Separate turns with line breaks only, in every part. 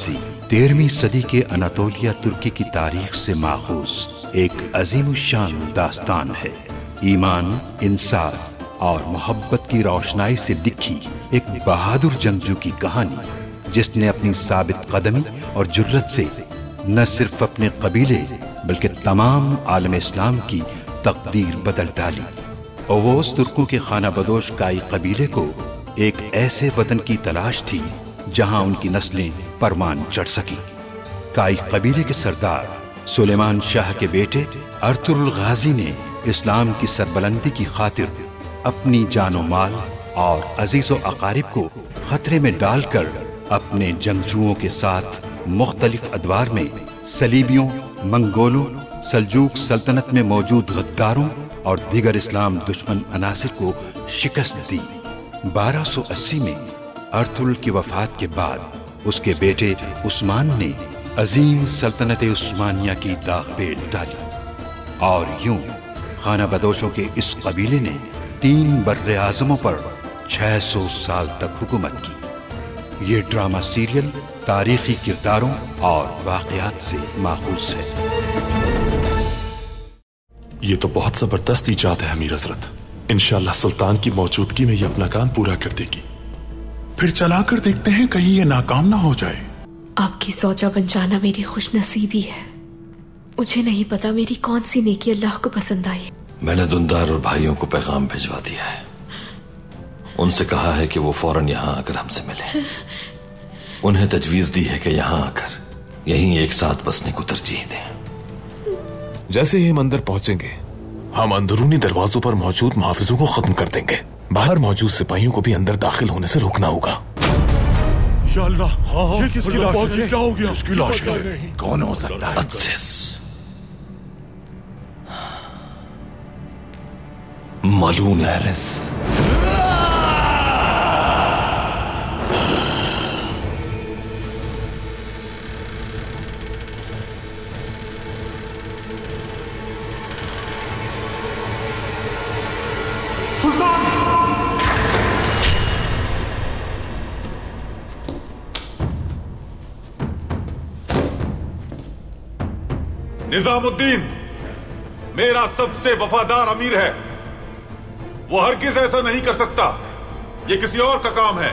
गाजी 13वीं सदी के अनातोलिया तुर्की की तारीख से माखूज एक अजीमुशान दास्तान है। ईमान, इंसाफ और मोहब्बत की रोशनाई से लिखी एक बहादुर जंगजू की कहानी, जिसने अपनी साबित कदमी और जुर्रत से न सिर्फ अपने कबीले बल्कि तमाम आलम इस्लाम की तकदीर बदल डाली। ओवोस तुर्कों के खाना बदोश काई कबीले को एक ऐसे वतन की तलाश थी जहां उनकी नस्लें परवान चढ़ सकी। काई कबीले के सरदार सुलेमान शाह के बेटे अर्तुरुल गाजी ने इस्लाम की सरबलंदी की खातिर अपनी जानो माल और अजीजो अकारिब को खतरे में डालकर अपने जंगजुओं के साथ मुख्तलिफ अदवार में सलीबियों, मंगोलों, सल्जूक सल्तनत में मौजूद गद्दारों और दीगर इस्लाम दुश्मन अनासिर को शिकस्त दी। 1280 में अर्तुरुल की वफात के बाद उसके बेटे उस्मान ने अजीम सल्तनत उस्मानिया की दाग पे डाली और यूं खाना बदोशों के इस कबीले ने 3 बर्रे आज़मों पर 600 साल तक हुकूमत की। ये ड्रामा सीरियल तारीखी किरदारों और वाक़यात से माखूज है।
ये तो बहुत जबरदस्त इजाद है अमीर हजरत। इंशाअल्लाह सुल्तान की मौजूदगी में ये अपना काम पूरा कर देगी।
फिर चलाकर देखते हैं कहीं ये नाकाम ना हो जाए।
आपकी सौजा बन जाना मेरी खुशनसीबी है। मुझे नहीं पता मेरी कौन सी नेकी अल्लाह को पसंद आई।
मैंने दुंदार और भाइयों को पैगाम भिजवा दिया है। उनसे कहा है कि वो फौरन यहाँ आकर हमसे मिले। उन्हें तजवीज दी है कि यहाँ आकर यहीं एक साथ बसने को तरजीह दें।
जैसे ही हम अंदर पहुंचेंगे, हम अंदरूनी दरवाजों पर मौजूद मुहाफिजों को खत्म कर देंगे। बाहर मौजूद सिपाहियों को भी अंदर दाखिल होने से रोकना होगा।
या अल्लाह, ये किसकी लाश है? क्या हो गया?
किसकी लाश है? कौन हो सकता है?
मालूम है।
निजामुद्दीन मेरा सबसे वफादार अमीर है। वो हरगिज ऐसा नहीं कर सकता। ये किसी और का काम है।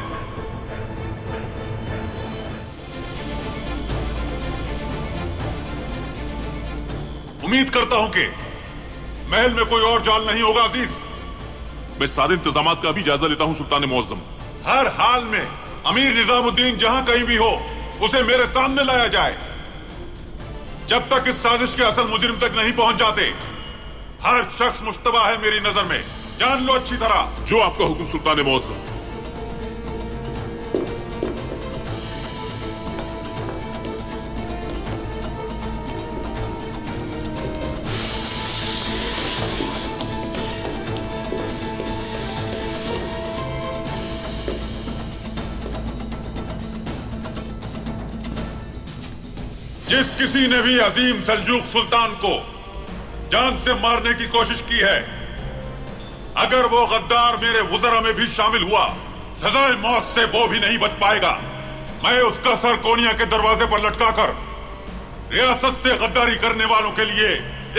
उम्मीद करता हूं कि महल में कोई और जाल नहीं होगा। अजीज,
मैं सारे इंतजामात का भी जायजा लेता हूं सुल्तान मुअज्जम।
हर हाल में अमीर निजामुद्दीन जहां कहीं भी हो, उसे मेरे सामने लाया जाए। जब तक इस साजिश के असल मुजरिम तक नहीं पहुंच जाते, हर शख्स मुश्तबा है मेरी नजर में। जान लो अच्छी तरह।
जो आपका हुक्म सुल्तान मुअज्जम।
जिस किसी ने भी अजीम सल्जूक सुल्तान को जान से मारने की कोशिश की है, अगर वो गद्दार मेरे वुज़रा में भी शामिल हुआ, सजाए मौत से वो भी नहीं बच पाएगा। मैं उसका सर कोनिया के दरवाजे पर लटकाकर रियासत से गद्दारी करने वालों के लिए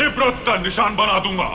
इबरत का निशान बना दूंगा।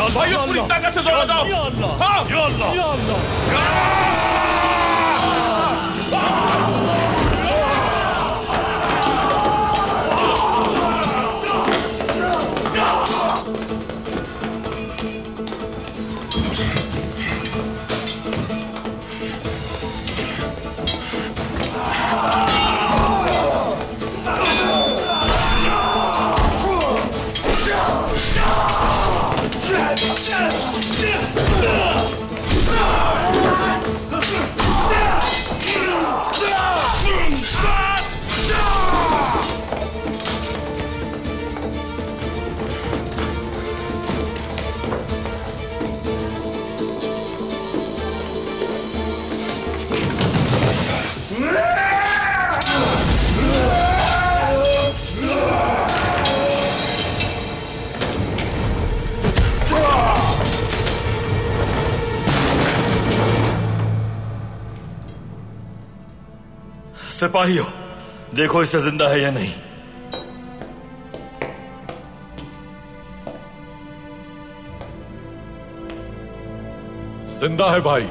भाइयों पूरी ताकत से जोर लगाओ। या अल्लाह, हाँ, या अल्लाह, या अल्लाह।
सिपाहियों, देखो इसे जिंदा है या नहीं।
जिंदा है भाई।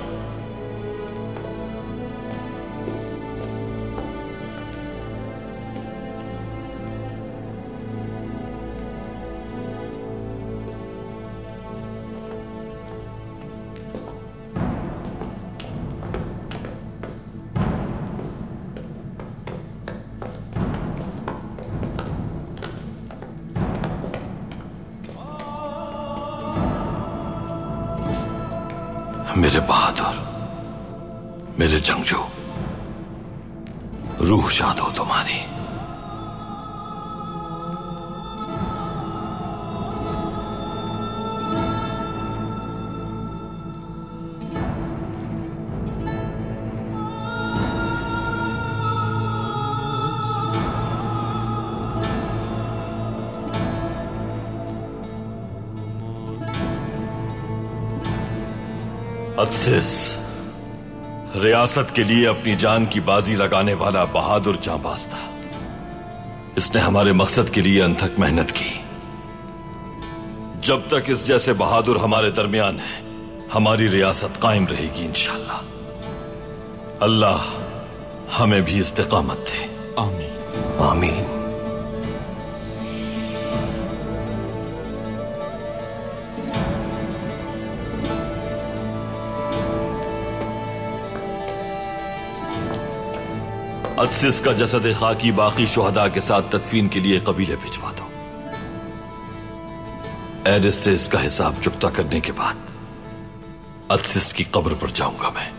मेरे बहादुर, मेरे जंगजू, रूह शाद हो तुम्हारी। अत्सिस, रियासत के लिए अपनी जान की बाजी लगाने वाला बहादुर जांबाज था। इसने हमारे मकसद के लिए अनथक मेहनत की। जब तक इस जैसे बहादुर हमारे दरमियान है, हमारी रियासत कायम रहेगी इंशाअल्लाह। अल्लाह हमें भी इस्तिकामत दे।
आमीन
आमीन। अत्सिस का जसद खाकी बाकी शुहदा के साथ तदफीन के लिए कबीले भिजवा दो। एरिस से इसका हिसाब चुकता करने के बाद अत्सिस की कब्र पर जाऊंगा मैं।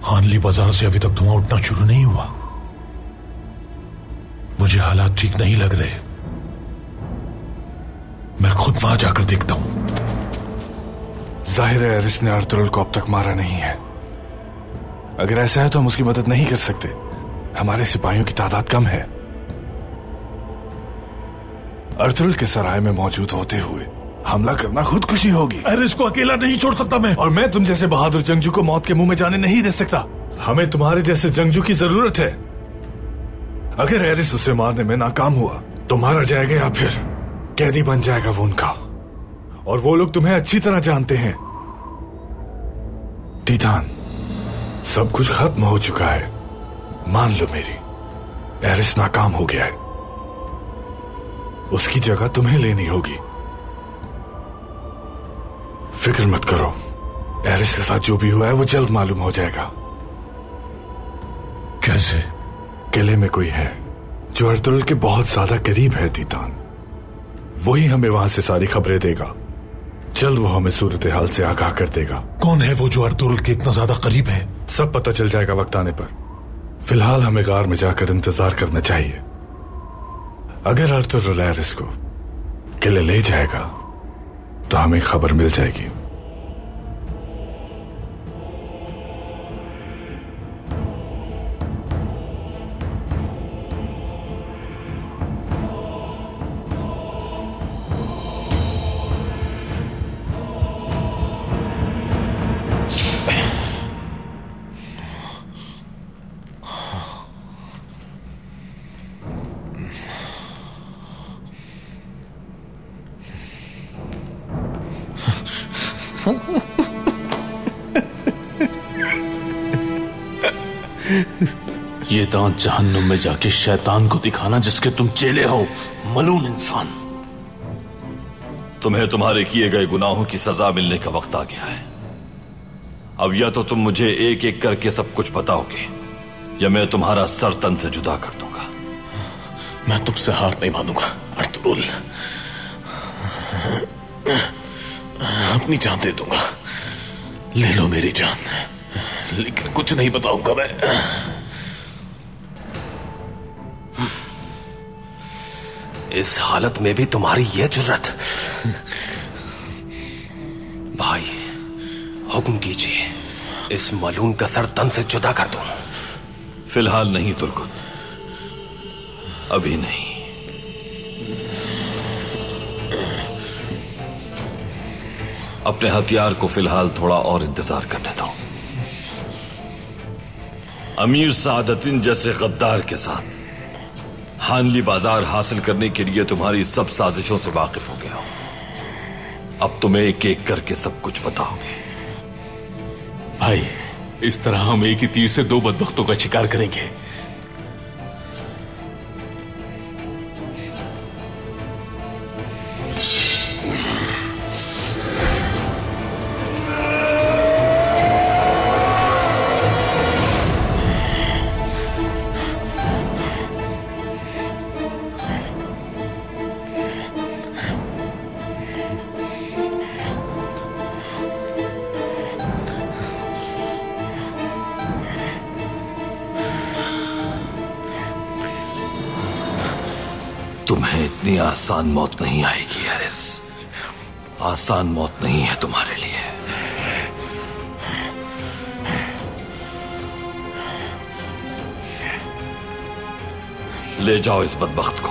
हानली बाजार से अभी तक धुआं उठना शुरू नहीं हुआ। मुझे हालात ठीक नहीं लग रहे। मैं खुद वहां जाकर देखता हूं।
जाहिर है एरिस ने अर्तुगरुल को अब तक मारा नहीं है। अगर ऐसा है तो हम उसकी मदद नहीं कर सकते। हमारे सिपाहियों की तादाद कम है। अर्तुगरुल के सराय में मौजूद होते हुए हमला करना खुदकुशी होगी।
एरिस को अकेला नहीं छोड़ सकता मैं।
और मैं तुम जैसे बहादुर जंगजू को मौत के मुंह में जाने नहीं दे सकता। हमें तुम्हारे जैसे जंगजू की जरूरत है। अगर एरिस उसे मारने में नाकाम हुआ तो मारा जाएगा या फिर कैदी बन जाएगा वो उनका। और वो लोग तुम्हें अच्छी तरह जानते हैं। तीतान, सब कुछ खत्म हो चुका है। मान लो मेरी, एरिस नाकाम हो गया है। उसकी जगह तुम्हें लेनी होगी। फिक्र मत करो, एरिस के साथ जो भी हुआ है वो जल्द मालूम हो जाएगा।
कैसे?
किले में कोई है जो अर्तुगरुल के बहुत ज्यादा करीब है तीतान। वही हमें वहां से सारी खबरें देगा। जल्द वो हमें सूरत हाल से आगाह कर देगा।
कौन है वो जो अर्तुगरुल के इतना ज्यादा करीब है?
सब पता चल जाएगा वक्त आने पर। फिलहाल हमें गार में जाकर इंतजार करना चाहिए। अगर अर्तुगरुल एरिस को किले ले जाएगा तो हमें खबर मिल जाएगी।
ये दांत जहन्नुम में जाके शैतान को दिखाना जिसके तुम चेले हो, मलून इंसान।
तुम्हें तुम्हारे किए गए गुनाहों की सजा मिलने का वक्त आ गया है। अब या तो तुम मुझे एक एक करके सब कुछ बताओगे या मैं तुम्हारा सर तन से जुदा कर दूंगा।
मैं तुमसे हार नहीं मानूंगा अर्तुगरुल। अपनी जान दे दूंगा। ले लो मेरी जान, लेकिन कुछ नहीं बताऊंगा मैं।
इस हालत में भी तुम्हारी यह जुर्रत। भाई हुक्म कीजिए, इस मलून का सर तन से जुदा कर दूं।
फिलहाल नहीं तुर्कुत, अभी नहीं। अपने हथियार को फिलहाल थोड़ा और इंतजार करने दो। अमीर सादतीन जैसे गद्दार के साथ हानली बाजार हासिल करने के लिए तुम्हारी सब साजिशों से वाकिफ हो गया हूं। अब तुम्हें एक एक करके सब कुछ बताओगे।
भाई, इस तरह हम एक ही तीर से दो बदबख्तों का शिकार करेंगे।
तुम्हें इतनी आसान मौत नहीं आएगी हैरिस। आसान मौत नहीं है तुम्हारे लिए। ले जाओ इस बदबख्त को।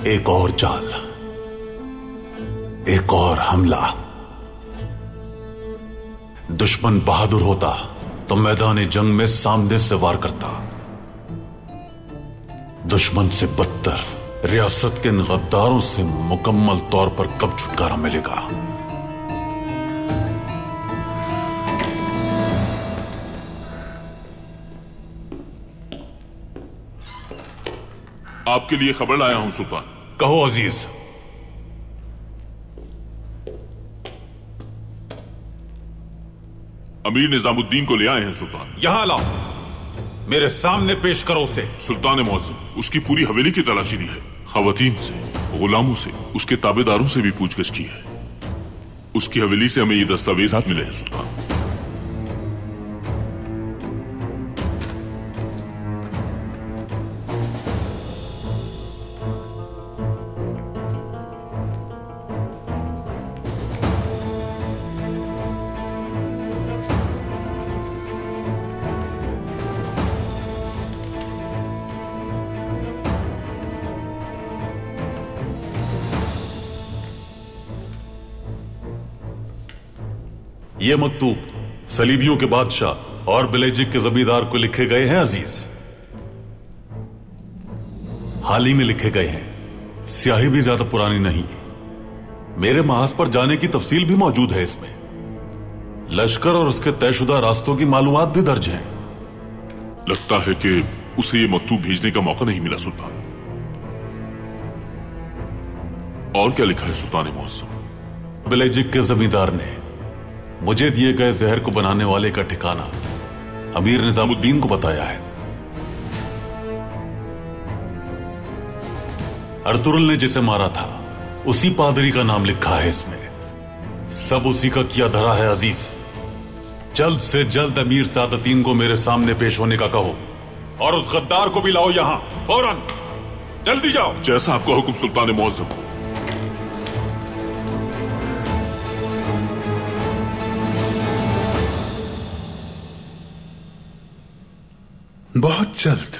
एक और चाल, एक और हमला। दुश्मन बहादुर होता तो मैदान जंग में सामने से वार करता। दुश्मन से बदतर रियासत के इन गद्दारों से मुकम्मल तौर पर कब छुटकारा मिलेगा?
आपके लिए खबर लाया हूं सुल्तान।
कहो अजीज।
अमीर निजामुद्दीन को ले आए हैं सुल्तान।
यहां लाओ, मेरे सामने पेश करो उसे।
सुल्तान मौसम, उसकी पूरी हवेली की तलाशी ली है। खवातीन से, गुलामों से, उसके ताबेदारों से भी पूछगछ की है। उसकी हवेली से हमें ये दस्तावेजात मिले हैं सुल्तान।
ये मकतूब सलीबियों के बादशाह और बिलेजिक के जमींदार को लिखे गए हैं अजीज। हाल ही में लिखे गए हैं, स्याही भी ज्यादा पुरानी नहीं। मेरे महाज पर जाने की तफसील भी मौजूद है इसमें। लश्कर और उसके तयशुदा रास्तों की मालूमात भी दर्ज हैं।
लगता है कि उसे ये मकतूब भेजने का मौका नहीं मिला सुल्तान। और क्या लिखा है सुल्तान मौसम?
बिलेजिक के जमींदार ने मुझे दिए गए जहर को बनाने वाले का ठिकाना अमीर निजामुद्दीन को बताया है। अर्तुगरुल ने जिसे मारा था उसी पादरी का नाम लिखा है इसमें। सब उसी का किया धरा है अजीज। जल्द से जल्द अमीर सादतीन को मेरे सामने पेश होने का कहो और उस गद्दार को भी लाओ यहां फौरन। जल्दी जाओ।
जैसा आपका हुक्म सुल्तान मौसम।
बहुत जल्द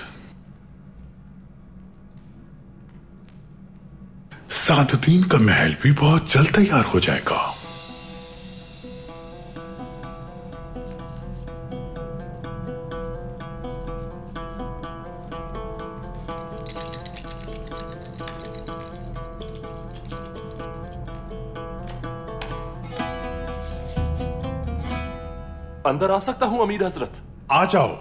सादतीन का महल भी बहुत जल्द तैयार हो जाएगा।
अंदर आ सकता हूं अमीर हजरत?
आ जाओ।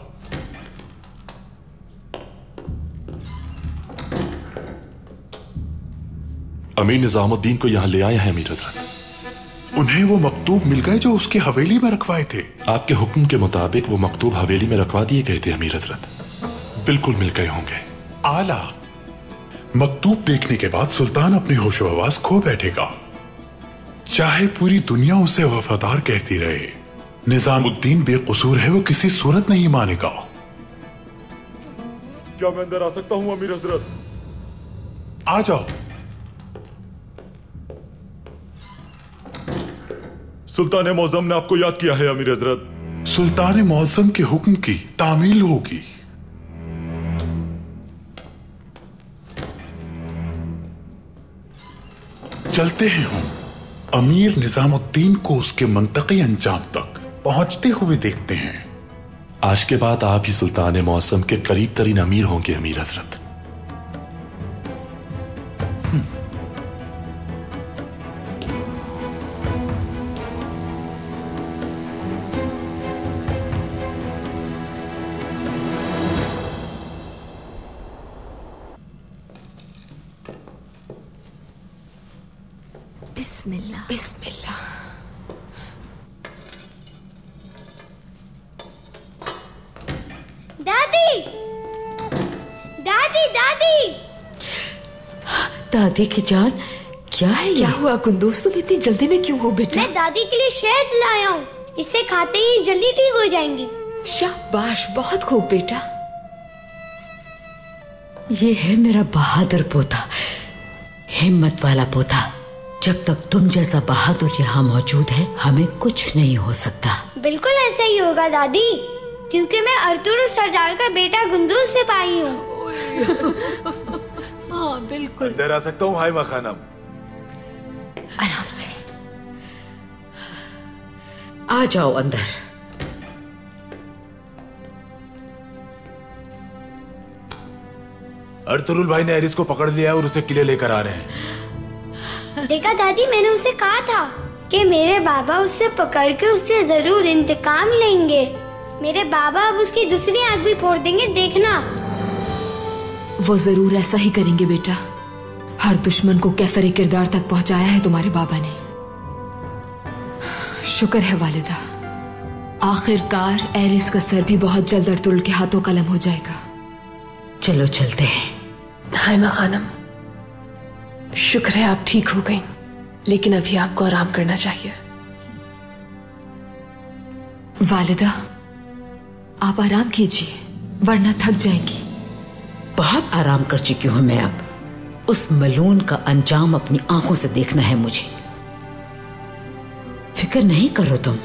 अमीर निजामुद्दीन को यहाँ ले आए हैं अमीर हजरत।
उन्हें वो मकतूब मिल गए जो उसकी हवेली में रखवाए थे।
आपके हुक्म के मुताबिक वो मकतूब हवेली में रखवा दिए गए थे अमीर हजरत। बिल्कुल मिल गए होंगे।
आला। मकतूब देखने के बाद सुल्तान अपने होशो हवास खो बैठेगा, चाहे पूरी दुनिया उसे वफादार कहती रहे। निजामुद्दीन बेकसूर है, वो किसी सूरत नहीं मानेगा।
क्या मैं अंदर आ सकता हूँ अमीर हजरत?
आ जाओ।
सुल्तान मौज़म ने आपको याद किया है अमीर हजरत।
सुल्तान मौज़म के हुक्म की तामील होगी। चलते हैं हम अमीर निजामुद्दीन को उसके मंतकी अंजाम तक पहुंचते हुए देखते हैं।
आज के बाद आप ही सुल्तान मौसम के करीब तरीन अमीर होंगे अमीर हजरत।
बिस्मिल्लाह बिस्मिल्लाह।
दादी दादी दादी
दादी की जान, क्या है?
क्या हुआ कुंदूस, तुम इतनी जल्दी में क्यों हो बेटा?
मैं दादी के लिए शहद लाया हूँ, इसे खाते ही जल्दी ठीक हो जाएंगी।
शाबाश, बहुत खूब बेटा।
ये है मेरा बहादुर पोता, हिम्मत वाला पोता। जब तक तुम जैसा बहादुर यहाँ मौजूद है, हमें कुछ नहीं हो सकता।
बिल्कुल ऐसा ही होगा दादी, क्योंकि मैं अर्तुगरुल सरदार का बेटा गुंदूज से पाई हूँ।
हाँ बिल्कुल।
अंदर आ सकता हूँ भाई मखानम?
आराम से आ जाओ अंदर।
अर्तुगरुल भाई ने एरिस को पकड़ लिया और उसे किले लेकर आ रहे हैं।
देखा दादी, मैंने उसे कहा था कि मेरे बाबा उससे पकड़ के उससे जरूर इंतकाम लेंगे। मेरे बाबा अब उसकी दूसरी आंख भी फोड़ देंगे, देखना।
वो जरूर ऐसा ही करेंगे बेटा। हर दुश्मन को कैफरे किरदार तक पहुंचाया है तुम्हारे बाबा ने। शुक्र है वालिदा, आखिरकार एरिस का सर भी बहुत जल्द अर्तुगरुल के हाथों कलम हो जाएगा।
चलो चलते हैं।
हाय मां खानम, शुक्र है आप ठीक हो गई, लेकिन अभी आपको आराम करना चाहिए। वालिदा, आप आराम कीजिए वरना थक जाएंगी।
बहुत आराम कर चुकी हूं मैं। अब उस मलून का अंजाम अपनी आंखों से देखना है मुझे। फिक्र नहीं करो तुम,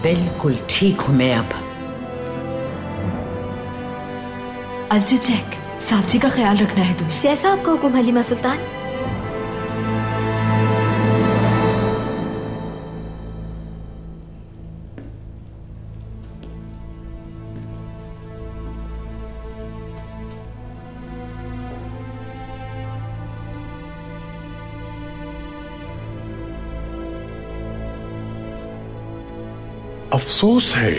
बिल्कुल ठीक हूं मैं अब।
अलजुचैक, साहब जी का ख्याल रखना है तुम्हें।
जैसा आपका हुक्म हलीमा सुल्तान।
अफसोस है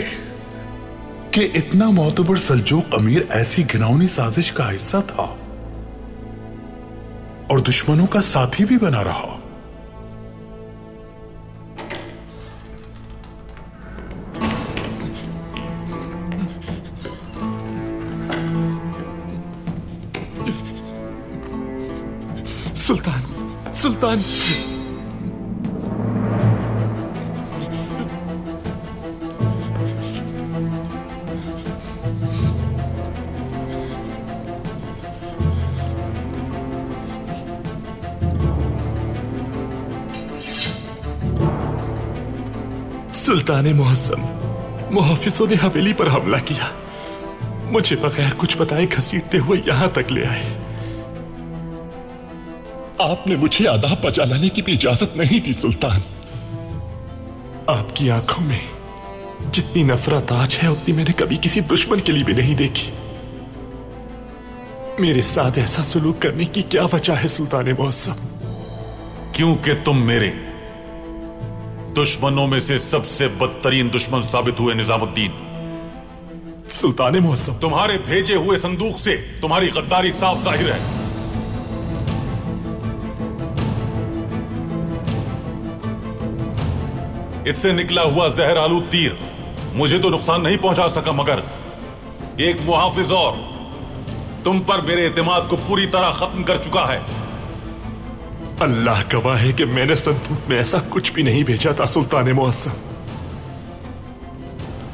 कि इतना मोतबर सल्जूक अमीर ऐसी घिनौनी साजिश का हिस्सा था और दुश्मनों का साथी भी बना रहा।
सुल्तान, सुल्तान। सुल्तान मुअज़्ज़म, मुहाफिजों ने हवेली पर हमला किया। मुझे बगैर कुछ बताए घसीटते हुए यहां तक ले आए। आपने मुझे आदाब बचा लाने की भी इजाजत नहीं दी सुल्तान। आपकी आंखों में जितनी नफरत आज है, उतनी मैंने कभी किसी दुश्मन के लिए भी नहीं देखी। मेरे साथ ऐसा सलूक करने की क्या वजह है सुल्तान मुअज़्ज़म?
क्योंकि तुम मेरे दुश्मनों में से सबसे बदतरीन दुश्मन साबित हुए निजामुद्दीन।
सुल्तान मुअज़्ज़म,
तुम्हारे भेजे हुए संदूक से तुम्हारी गद्दारी साफ जाहिर है। इससे निकला हुआ जहर आलूद तीर मुझे तो नुकसान नहीं पहुंचा सका, मगर एक मुहाफिज और तुम पर मेरे एतमाद को पूरी तरह खत्म कर चुका है।
अल्लाह गवाह है कि मैंने संदूक में ऐसा कुछ भी नहीं भेजा था सुल्तान मुअज्जम।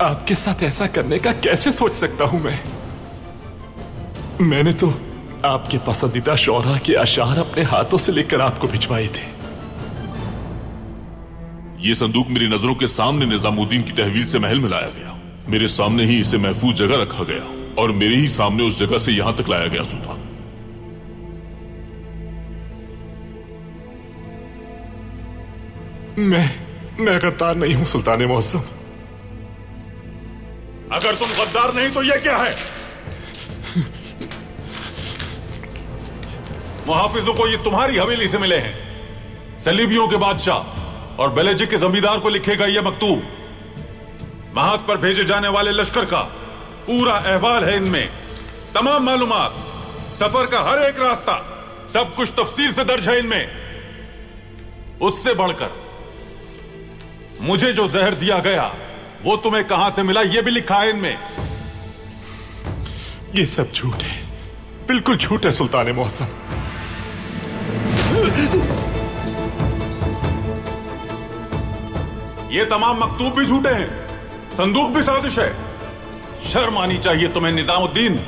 आपके साथ ऐसा करने का कैसे सोच सकता हूं मैं? मैंने तो आपके पसंदीदा शौहरा के अशार अपने हाथों से लेकर आपको भिजवाए थे।
ये संदूक मेरी नजरों के सामने निजामुद्दीन की तहवील से महल में लाया गया। मेरे सामने ही इसे महफूज जगह रखा गया और मेरे ही सामने उस जगह से यहां तक लाया गया सुल्तान।
मैं गद्दार नहीं हूं सुल्तान मुअज्जम।
अगर तुम गद्दार नहीं तो ये क्या है? मुहाफिजों को ये तुम्हारी हवेली से मिले हैं। सलीबियों के बादशाह और बेलेजिक के जमींदार को लिखेगा यह मकतूब। महाज पर भेजे जाने वाले लश्कर का पूरा अहवाल है इनमें। तमाम मालूमात, सफर का हर एक रास्ता, सब कुछ तफसील से दर्ज है इनमें। उससे बढ़कर मुझे जो जहर दिया गया वो तुम्हें कहां से मिला ये भी लिखा है इनमें।
ये सब झूठ है, बिल्कुल झूठ है सुल्तान मुअज्जम।
ये तमाम मकतूब भी झूठे हैं, संदूक भी साजिश है। शर्म आनी चाहिए तुम्हें निजामुद्दीन।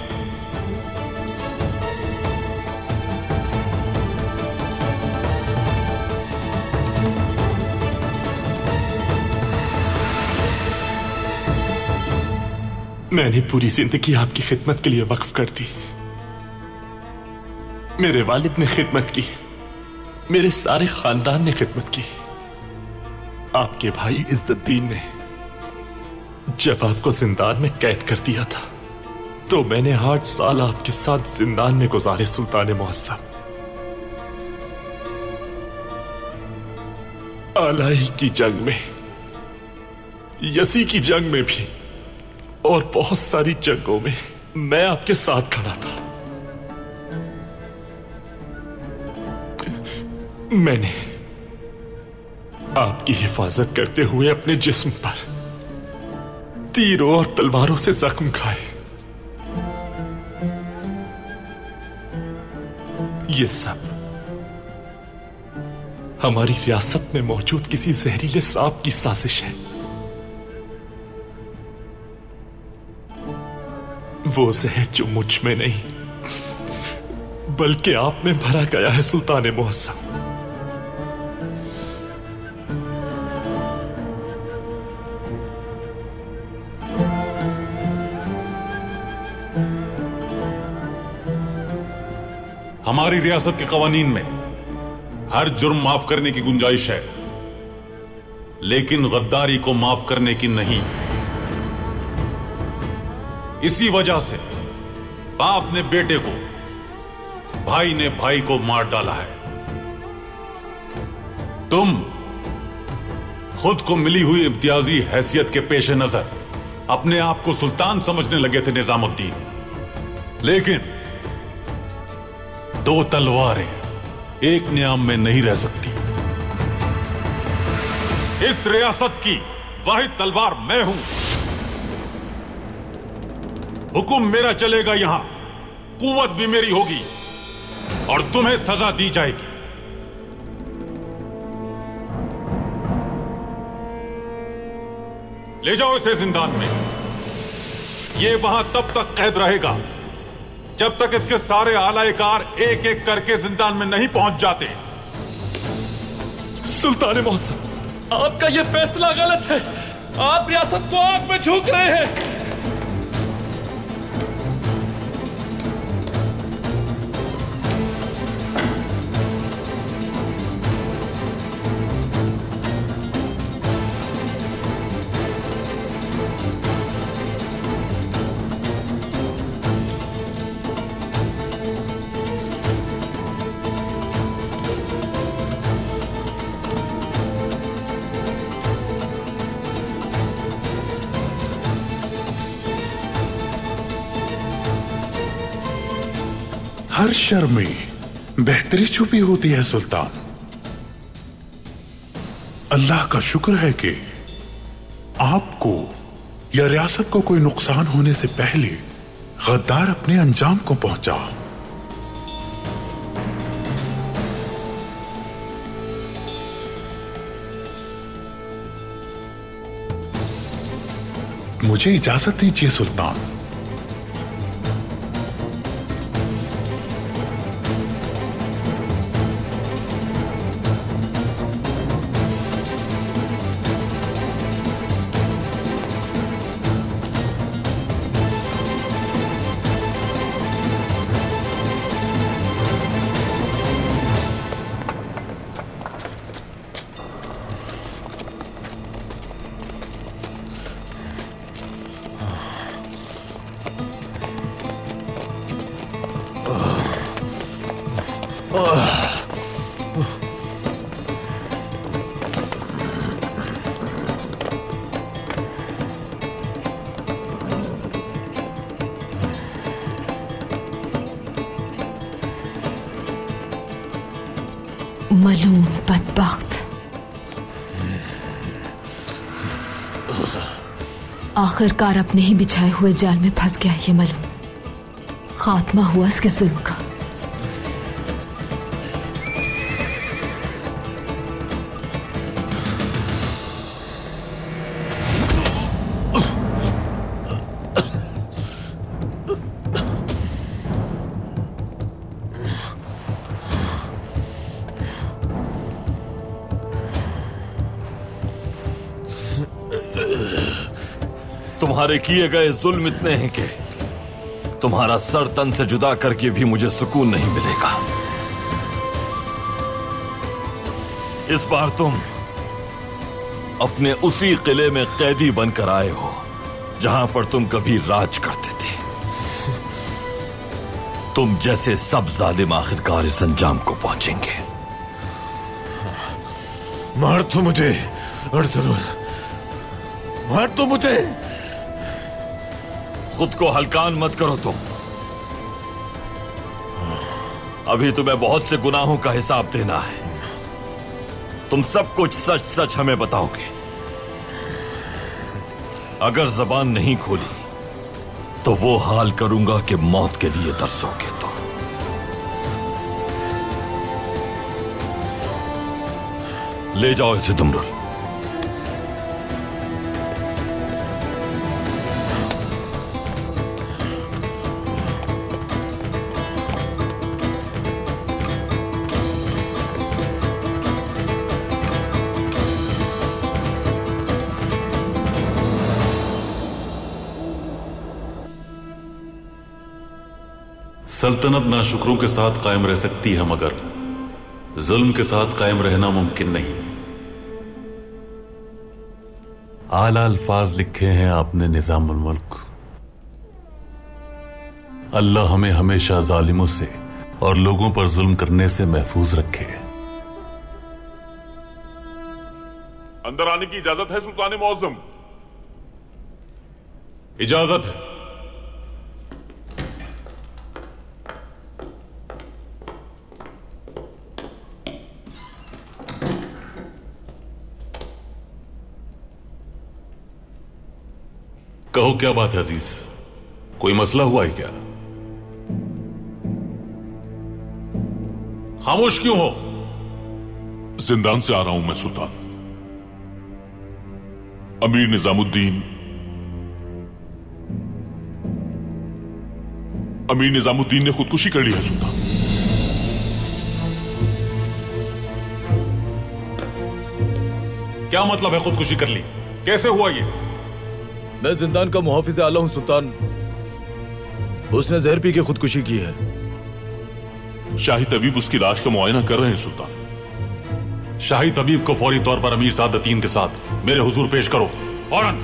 मैंने पूरी जिंदगी आपकी खिदमत के लिए वक्फ कर दी। मेरे वालिद ने खिदमत की, मेरे सारे खानदान ने खिदमत की। आपके भाई इज्जतदीन ने जब आपको जिंदान में कैद कर दिया था तो मैंने 8 साल आपके साथ जिंदान में गुजारे सुल्तान मुअज्जम। आलाई की जंग में, यसी की जंग में भी और बहुत सारी जंगों में मैं आपके साथ खड़ा था। मैंने आपकी हिफाजत करते हुए अपने जिस्म पर तीरों और तलवारों से जख्म खाए। ये सब हमारी रियासत में मौजूद किसी जहरीले सांप की साजिश है। वो जहर जो मुझ में नहीं बल्कि आप में भरा गया है सुल्तान मुअज्जम।
हमारी रियासत के कवानीन में हर जुर्म माफ करने की गुंजाइश है, लेकिन गद्दारी को माफ करने की नहीं। इसी वजह से बाप ने बेटे को, भाई ने भाई को मार डाला है। तुम खुद को मिली हुई इम्तियाजी हैसियत के पेश नजर अपने आप को सुल्तान समझने लगे थे निजामुद्दीन, लेकिन 2 तलवारें एक नियाम में नहीं रह सकती। इस रियासत की वाहिद तलवार मैं हूं। हुक्म मेरा चलेगा यहां, कुव्वत भी मेरी होगी और तुम्हें सजा दी जाएगी। ले जाओ इसे जिंदान में। ये वहां तब तक कैद रहेगा जब तक इसके सारे आलाएकार एक एक करके जिंदान में नहीं पहुंच जाते।
सुल्तान मुअज्जम, आपका यह फैसला गलत है। आप रियासत को आग में झोंक रहे हैं।
हर शर में बेहतरी छुपी होती है सुल्तान। अल्लाह का शुक्र है कि आपको या रियासत को कोई नुकसान होने से पहले गद्दार अपने अंजाम को पहुंचा। मुझे इजाजत दीजिए सुल्तान।
मलून बदबख्त, आखिरकार अपने ही बिछाए हुए जाल में फंस गया ये मलून। खात्मा हुआ इसके जुल्म का।
तुम्हारे किए गए जुल्म इतने हैं कि तुम्हारा सर तन से जुदा करके भी मुझे सुकून नहीं मिलेगा। इस बार तुम अपने उसी किले में कैदी बनकर आए हो जहां पर तुम कभी राज करते थे। तुम जैसे सब जालिम आखिरकार इस अंजाम को पहुंचेंगे।
मार तो मुझे अर्तुगरुल, मार तो मुझे।
खुद को हल्कान मत करो तुम। अभी तुम्हें बहुत से गुनाहों का हिसाब देना है। तुम सब कुछ सच सच हमें बताओगे। अगर जबान नहीं खोली तो वो हाल करूंगा कि मौत के लिए तरसोगे तुम। ले जाओ इसे दुमरुल।
सल्तनत नाशुक्रों के साथ कायम रह सकती है मगर जुल्म के साथ कायम रहना मुमकिन नहीं। आला अल्फाज लिखे हैं आपने निजामुल मुल्क। अल्लाह हमें हमेशा जालिमों से और लोगों पर जुल्म करने से महफूज रखे।
अंदर आने की इजाजत है सुल्तान मुअज्जम?
इजाजत है। कहो क्या बात है अजीज, कोई मसला हुआ है क्या? खामोश क्यों हो?
जिंदान से आ रहा हूं मैं सुल्तान। अमीर निजामुद्दीन ने खुदकुशी कर ली है सुल्तान।
क्या मतलब है खुदकुशी कर ली? कैसे हुआ ये?
मैं जिंदान का मुहाफिज आला हूं सुल्तान। उसने जहर पी के खुदकुशी की है।
शाही तबीब उसकी लाश का मुआयना कर रहे हैं सुल्तान।
शाही तबीब को फौरी तौर पर अमीर सादतीन के साथ मेरे हुजूर पेश करो फौरन।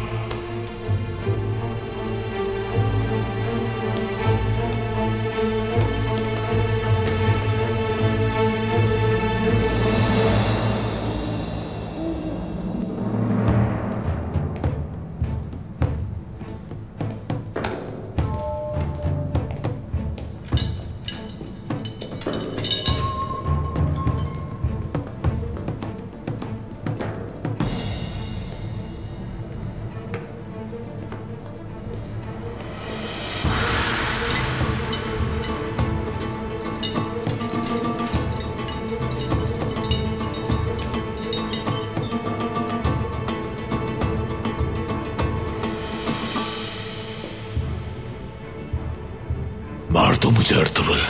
मार दो मुझे अर्तुरुल,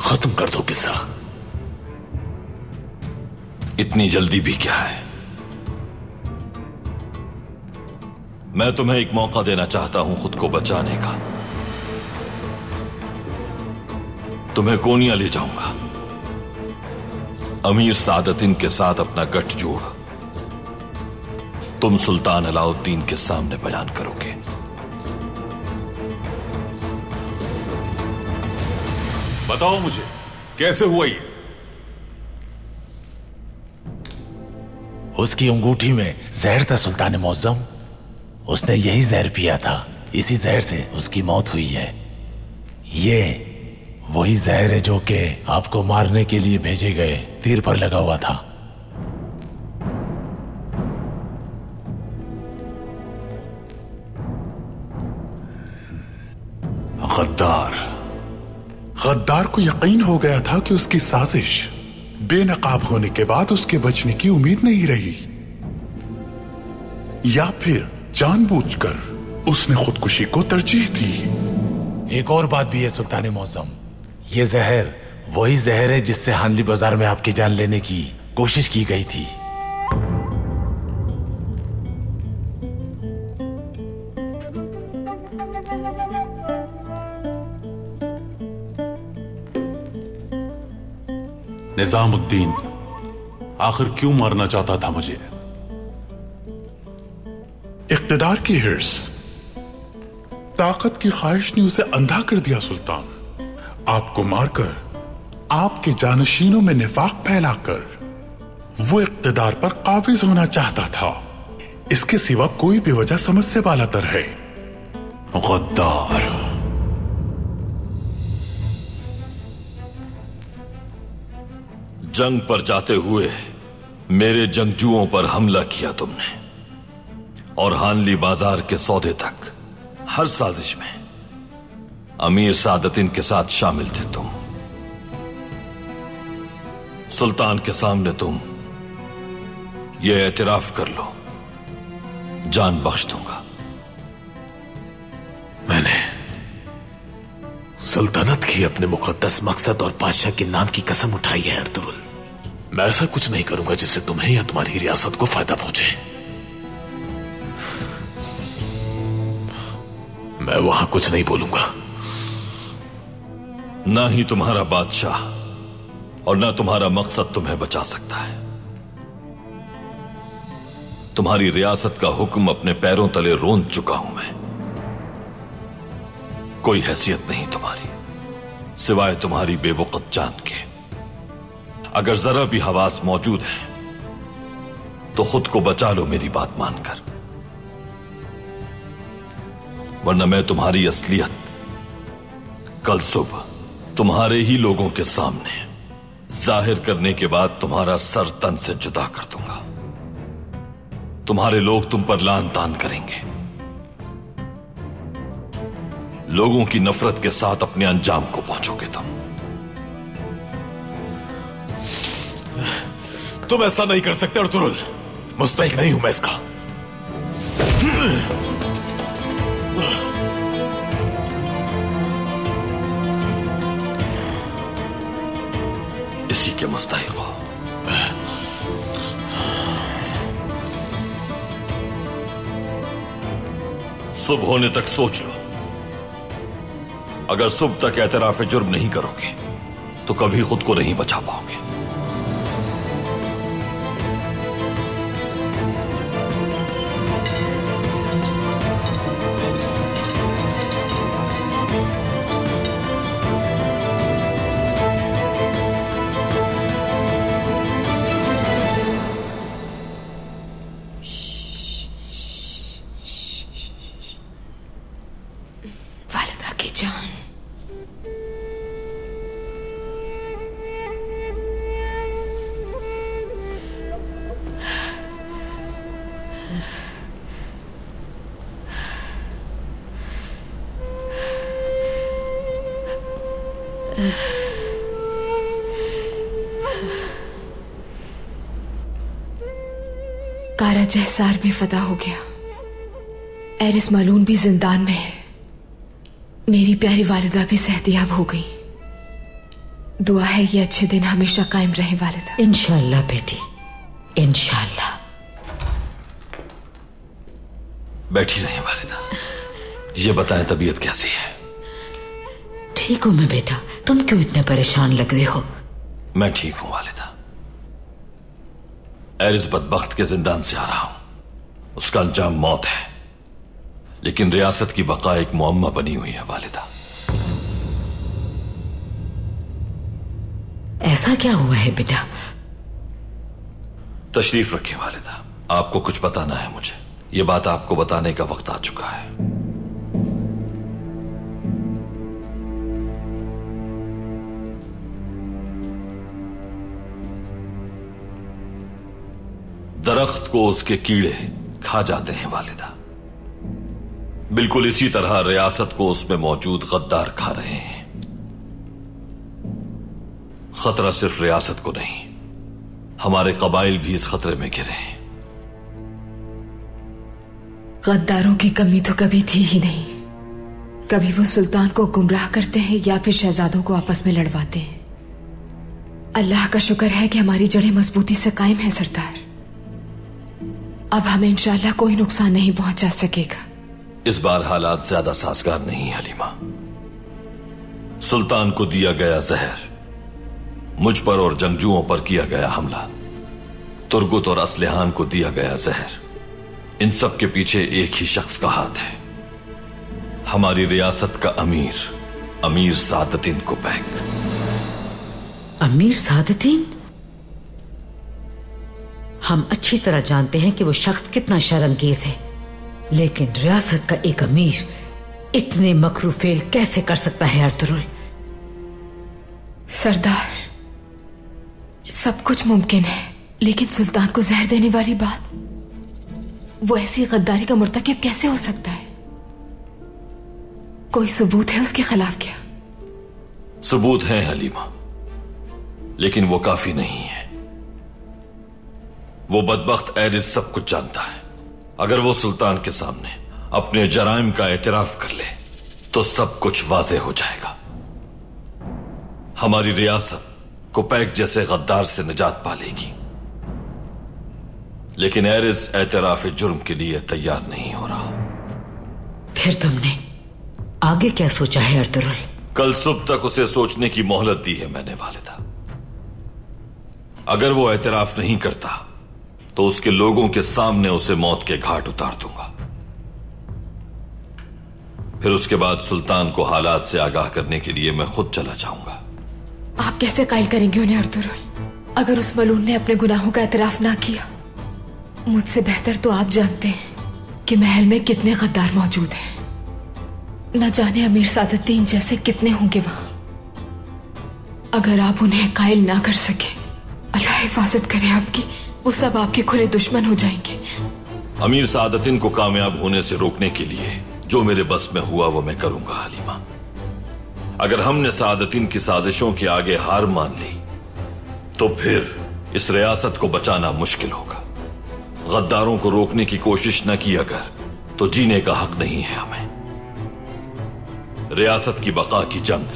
खत्म कर दो किस्सा।
इतनी जल्दी भी क्या है? मैं तुम्हें एक मौका देना चाहता हूं खुद को बचाने का। तुम्हें कोनिया ले जाऊंगा। अमीर सादतिन के साथ अपना गठजोड़ तुम सुल्तान अलाउद्दीन के सामने बयान करोगे।
बताओ मुझे कैसे हुआ ये?
उसकी अंगूठी में जहर था सुल्तान मौज़म। उसने यही जहर पिया था, इसी जहर से उसकी मौत हुई है। ये वही जहर है जो कि आपको मारने के लिए भेजे गए तीर पर लगा हुआ था।
गद्दार को यकीन हो गया था कि उसकी साजिश बेनकाब होने के बाद उसके बचने की उम्मीद नहीं रही, या फिर जानबूझकर उसने खुदकुशी को तरजीह दी।
एक और बात भी है सुल्तान मौज़म, ये जहर वही जहर है जिससे हानली बाजार में आपकी जान लेने की कोशिश की गई थी।
निजामुद्दीन आखिर क्यों मारना चाहता था मुझे?
इख्तिदार की हिर्स, ताकत की ख्वाहिश ने उसे अंधा कर दिया सुल्तान। आपको मारकर आपके जानशीनों में निफाक फैलाकर वो इख्तिदार पर काबिज होना चाहता था। इसके सिवा कोई भी वजह समझ से बालातर है।
गद्दार,
जंग पर जाते हुए मेरे जंगजुओं पर हमला किया तुमने, और हानली बाजार के सौदे तक हर साजिश में अमीर सादतिन के साथ शामिल थे तुम। सुल्तान के सामने तुम ये एतराफ कर लो, जान बख्श दूंगा।
मैंने सल्तनत की अपने मुकद्दस मकसद और बादशाह के नाम की कसम उठाई है अर्तुरुल। मैं ऐसा कुछ नहीं करूंगा जिससे तुम्हें या तुम्हारी रियासत को फायदा पहुंचे। मैं वहां कुछ नहीं बोलूंगा।
ना ही तुम्हारा बादशाह और ना तुम्हारा मकसद तुम्हें बचा सकता है। तुम्हारी रियासत का हुक्म अपने पैरों तले रोंद चुका हूं मैं। कोई हैसियत नहीं तुम्हारी सिवाय तुम्हारी बेवकूफ जान के। अगर जरा भी हवास मौजूद है तो खुद को बचा लो मेरी बात मानकर, वरना मैं तुम्हारी असलियत कल सुबह तुम्हारे ही लोगों के सामने जाहिर करने के बाद तुम्हारा सर तन से जुदा कर दूंगा। तुम्हारे लोग तुम पर लान तान करेंगे। लोगों की नफरत के साथ अपने अंजाम को पहुंचोगे
तुम ऐसा नहीं कर सकते अर्तुरुल। मुस्तहिक नहीं हूं मैं इसका।
इसी के मुस्तहिक हो। सुबह होने तक सोच लो। अगर सुबह तक एतराफ जुर्म नहीं करोगे तो कभी खुद को नहीं बचा पाओगे।
वालिदा की जान, कारा जहसार भी फदा हो गया। एरिस मालून भी जिंदान में है। मेरी प्यारी वालिदा भी सेहतियाब हो गई। दुआ है ये अच्छे दिन हमेशा कायम रहे वालिदा।
इंशाअल्लाह बेटी, इंशाअल्लाह।
बैठी रहे वालिदा। ये बताएं तबीयत कैसी है?
ठीक हूं मैं बेटा, तुम क्यों इतने परेशान लग रहे हो?
मैं ठीक हूं वालिदा। एरिस बदबख्त के जिंदान से आ रहा हूं। उसका अंजाम मौत है, लेकिन रियासत की बका एक मुअम्मा बनी हुई है वालिदा।
ऐसा क्या हुआ है बेटा?
तशरीफ रखिए वालिदा, आपको कुछ बताना है मुझे। ये बात आपको बताने का वक्त आ चुका है। दरख्त को उसके कीड़े खा जाते हैं वालिदा। बिल्कुल इसी तरह रियासत को उसमें मौजूद गद्दार खा रहे हैं। खतरा सिर्फ रियासत को नहीं, हमारे कबाइल भी इस खतरे में घिरे हैं।
गद्दारों की कमी तो कभी थी ही नहीं। कभी वो सुल्तान को गुमराह करते हैं या फिर शहजादों को आपस में लड़वाते हैं। अल्लाह का शुक्र है कि हमारी जड़ें मजबूती से कायम है सरदार। अब हमें इंशाअल्लाह कोई नुकसान नहीं पहुंचा सकेगा।
इस बार हालात ज्यादा साजगार नहीं है हलीमा। सुल्तान को दिया गया जहर, मुझ पर और जंगजुओं पर किया गया हमला, तुर्गुत और असलिहान को दिया गया जहर, इन सब के पीछे एक ही शख्स का हाथ है। हमारी रियासत का अमीर, अमीर सादतीन कुपैक।
अमीर सादतीन? हम अच्छी तरह जानते हैं कि वो शख्स कितना शर्मंगेज है, लेकिन रियासत का एक अमीर इतने मकरू फेल कैसे कर सकता है अर्तुरुल?
सरदार, सब कुछ मुमकिन है, लेकिन सुल्तान को जहर देने वाली बात, वो ऐसी गद्दारी का मुर्तकिब कैसे हो सकता है? कोई सबूत है उसके खिलाफ क्या?
सबूत है हलीमा, लेकिन वो काफी नहीं है। वो बदबख्त एरिस सब कुछ जानता है। अगर वो सुल्तान के सामने अपने जराइम का एतराफ कर ले तो सब कुछ वाज़ेह हो जाएगा। हमारी रियासत कुपैक जैसे गद्दार से निजात पालेगी, लेकिन एरिस एतराफ जुर्म के लिए तैयार नहीं हो रहा।
फिर तुमने आगे क्या सोचा है अर्तुरुल?
कल सुबह तक उसे सोचने की मोहलत दी है मैंने वालिदा। अगर वो एतराफ नहीं करता तो उसके लोगों के सामने उसे मौत के घाट उतार दूंगा। फिर उसके बाद सुल्तान को हालात से आगाह करने के लिए मैं खुद चला जाऊंगा।
आप कैसे कायल करेंगे उन्हें अर्तुरुल, अगर उस मलून ने अपने गुनाहों का एतराफ ना किया? मुझसे बेहतर तो आप जानते हैं कि महल में कितने गद्दार मौजूद हैं। न जाने अमीर सादतीन जैसे कितने होंगे वहां। अगर आप उन्हें कायल ना कर सके, अल्लाह हिफाजत करे आपकी, वो सब आपके खुले दुश्मन हो जाएंगे।
अमीर सादतीन को कामयाब होने से रोकने के लिए जो मेरे बस में हुआ वो मैं करूंगा हलीमा। अगर हमने सादतीन की साजिशों के आगे हार मान ली तो फिर इस रियासत को बचाना मुश्किल होगा। गद्दारों को रोकने की कोशिश न की अगर, तो जीने का हक नहीं है हमें। रियासत की बका की जंग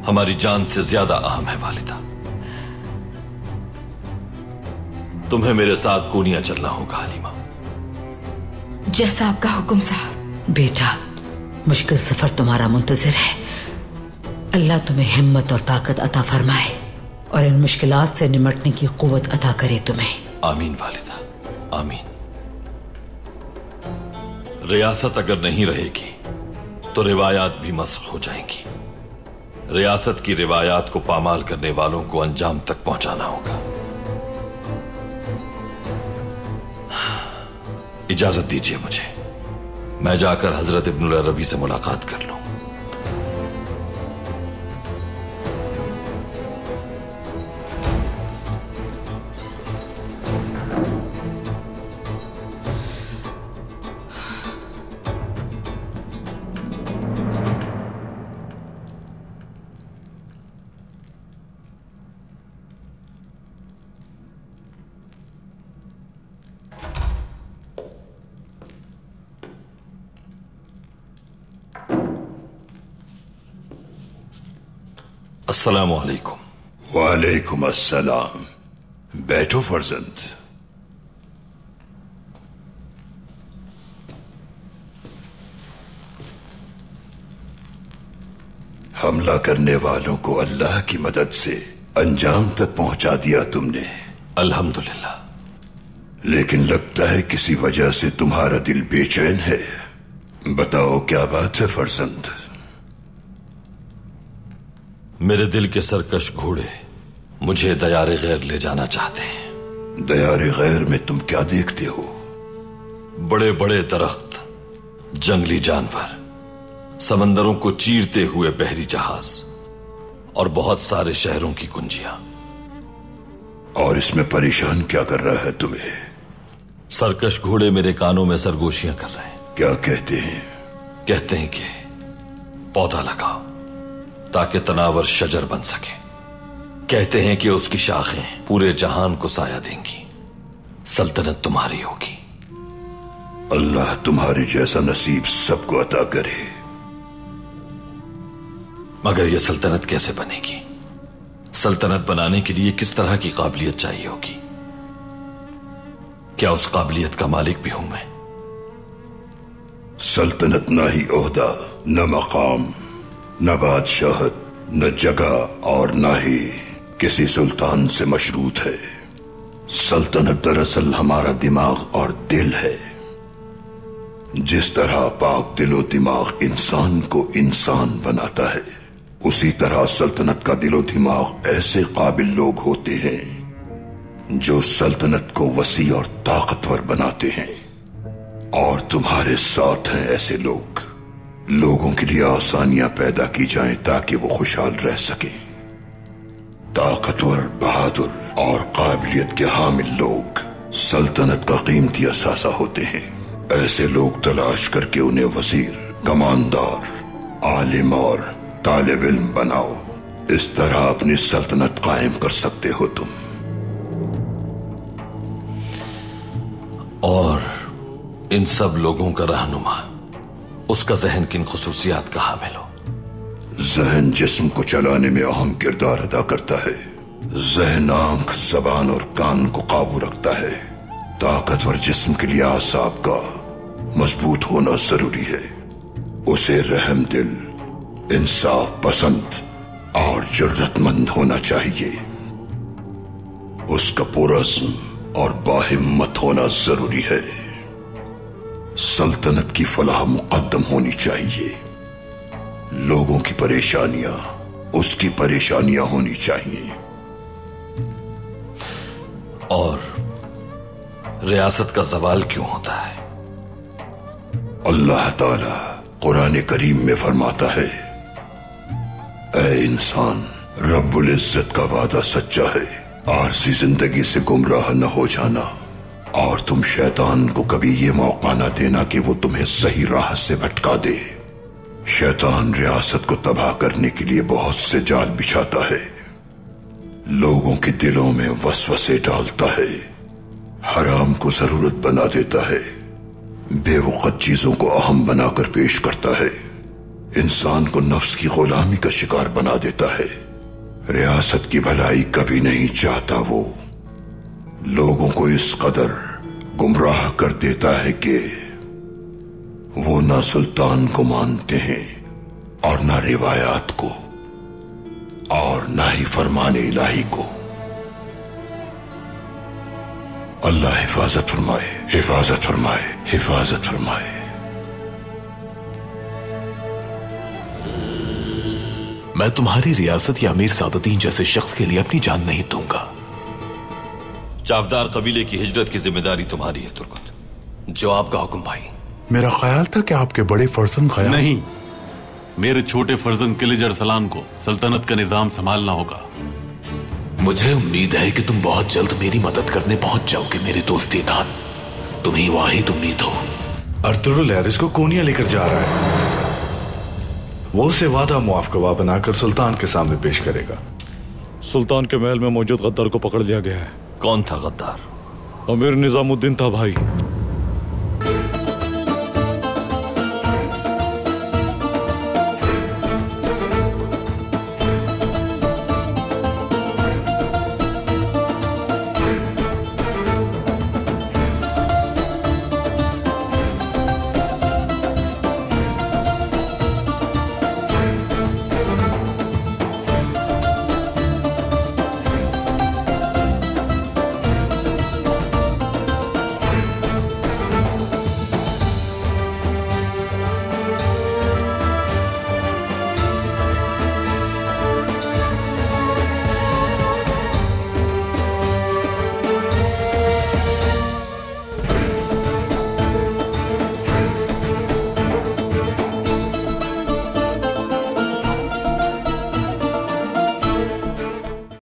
हमारी जान से ज्यादा अहम है वालिदा। तुम्हें मेरे साथ कोनिया चलना होगा हलीमा।
जैसा आपका हुक्म साहब।
बेटा, मुश्किल सफर तुम्हारा मुंतजिर है। अल्लाह तुम्हें हिम्मत और ताकत अता फरमाए और इन मुश्किलात से निमटने की कुव्वत अता करे तुम्हें।
आमीन वालिदा, आमीन। रियासत अगर नहीं रहेगी तो रिवायात भी मस्ख हो जाएंगी। रियासत की रिवायात को पामाल करने वालों को अंजाम तक पहुंचाना होगा। इजाजत दीजिए मुझे, मैं जाकर हजरत इब्नुल अरबी से मुलाकात कर लूं। अस्सलामु अलैकुम।
वालेकुम अस्सलाम। बैठो फर्जंद। हमला करने वालों को अल्लाह की मदद से अंजाम तक पहुंचा दिया तुमने।
अल्हम्दुलिल्लाह।
लेकिन लगता है किसी वजह से तुम्हारा दिल बेचैन है। बताओ क्या बात है फर्जंद।
मेरे दिल के सरकश घोड़े मुझे दयारे गैर ले जाना चाहते हैं।
दयारे गैर में तुम क्या देखते हो?
बड़े बड़े दरख्त, जंगली जानवर, समंदरों को चीरते हुए बहरी जहाज और बहुत सारे शहरों की कुंजियां।
और इसमें परेशान क्या कर रहा है तुम्हें?
सरकश घोड़े मेरे कानों में सरगोशियां कर रहे हैं।
क्या कहते हैं?
कहते हैं कि पौधा लगाओ ताकि तनावर शजर बन सके। कहते हैं कि उसकी शाखें पूरे जहान को साया देंगी। सल्तनत तुम्हारी होगी।
अल्लाह तुम्हारे जैसा नसीब सबको अता करे।
मगर यह सल्तनत कैसे बनेगी? सल्तनत बनाने के लिए किस तरह की काबिलियत चाहिए होगी? क्या उस काबिलियत का मालिक भी हूं मैं?
सल्तनत ना ही ओहदा, न मकाम, न बादशाहत, न जगह और न ही किसी सुल्तान से मशरूत है। सल्तनत दरअसल हमारा दिमाग और दिल है। जिस तरह पाक दिलो दिमाग इंसान को इंसान बनाता है, उसी तरह सल्तनत का दिलो दिमाग ऐसे काबिल लोग होते हैं जो सल्तनत को वसी और ताकतवर बनाते हैं। और तुम्हारे साथ हैं ऐसे लोग। लोगों के लिए आसानियां पैदा की जाएं ताकि वो खुशहाल रह सकें। ताकतवर, बहादुर और काबिलियत के हामिल लोग सल्तनत का कीमती असासा होते हैं। ऐसे लोग तलाश करके उन्हें वजीर, कमांडर, आलिम और तालिब इल्म बनाओ। इस तरह अपनी सल्तनत कायम कर सकते हो तुम।
और इन सब लोगों का रहनुमा, उसका जहन किन खुसूसियात का हामिल हो?
जहन जिस्म को चलाने में अहम किरदार अदा करता है। जहन आंख, जबान और कान को काबू रखता है। ताकतवर जिस्म के लिए आसाब का मजबूत होना जरूरी है। उसे रहम दिल, इंसाफ पसंद और जुर्रतमंद होना चाहिए। उसका पुरज़्म और बाहिम्मत होना जरूरी है। सल्तनत की फलाह मुकद्दम होनी चाहिए। लोगों की परेशानियां उसकी परेशानियां होनी चाहिए।
और रियासत का सवाल क्यों होता है?
अल्लाह ताला कुरान करीम में फरमाता है, ऐ इंसान, रब्बुल इज्जत का वादा सच्चा है, आरसी जिंदगी से गुमराह न हो जाना, और तुम शैतान को कभी ये मौका न देना कि वो तुम्हें सही राह से भटका दे। शैतान रियासत को तबाह करने के लिए बहुत से जाल बिछाता है। लोगों के दिलों में वसवसे डालता है, हराम को जरूरत बना देता है, बेवकूफ चीजों को अहम बनाकर पेश करता है, इंसान को नफ्स की गुलामी का शिकार बना देता है। रियासत की भलाई कभी नहीं चाहता। वो लोगों को इस कदर गुमराह कर देता है कि वो ना सुल्तान को मानते हैं और ना रिवायात को और ना ही फरमान इलाही को। अल्लाह हिफाजत फरमाए, हिफाजत फरमाए, हिफाजत फरमाए।
मैं तुम्हारी रियासत या अमीर सादतीन जैसे शख्स के लिए अपनी जान नहीं दूंगा।
चावदार कबीले की हिजरत की जिम्मेदारी तुम्हारी है तुर्गुत।
जो आपका हुक्म भाई।
मेरा ख्याल था कि आपके बड़े फर्जंद गयास
नहीं, मेरे छोटे फर्जंद किलिज अरसलान को सल्तनत का निजाम संभालना होगा।
मुझे उम्मीद है कि तुम बहुत जल्द मेरी मदद करने पहुंच जाओगे मेरे दोस्त ईदान। तुम्ही वाहिद उम्मीद हो।
अर्तुगरुल हैरिस को कोनिया लेकर जा रहा है। वो उसे वादा मुआफ गवाह बनाकर सुल्तान के सामने पेश करेगा।
सुल्तान के महल में मौजूद गद्दार को पकड़ लिया गया है।
कौन था गद्दार?
अमीर निजामुद्दीन था भाई।